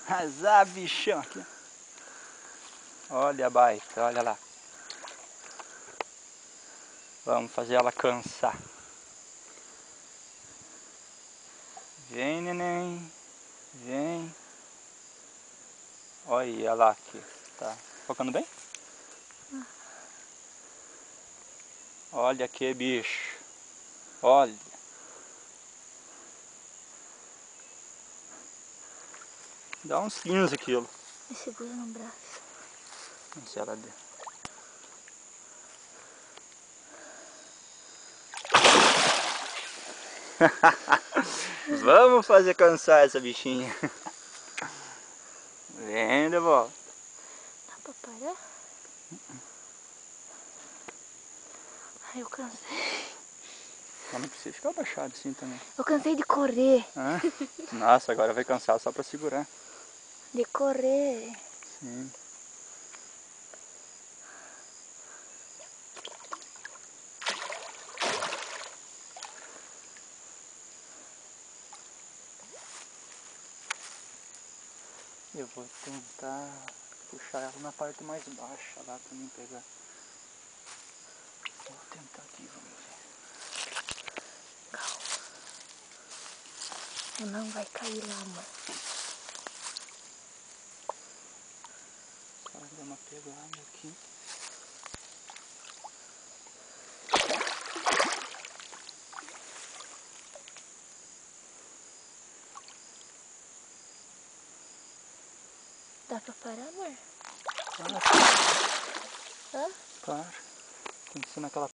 Azar, bichão aqui. Olha a baita, olha lá. Vamos fazer ela cansar. Vem, neném. Vem. Olha lá aqui. Tá focando bem? Olha aqui, bicho. Olha. Dá uns 15 quilos. Me segura no braço. Não sei ela deu. Vamos fazer cansar essa bichinha. Vem de volta. Dá pra parar? Ai, eu cansei. Mas não precisa ficar abaixado assim também. Eu cansei de correr. Hã? Nossa, agora vai cansar só pra segurar. De correr. Sim. Eu vou tentar puxar ela na parte mais baixa lá pra mim pegar. Vou tentar aqui, vamos ver. Calma. Não vai cair lá, mãe. Só dar uma pegada aqui. Dá pra parar, amor? Claro. Hã? Claro. Tem que ser naquela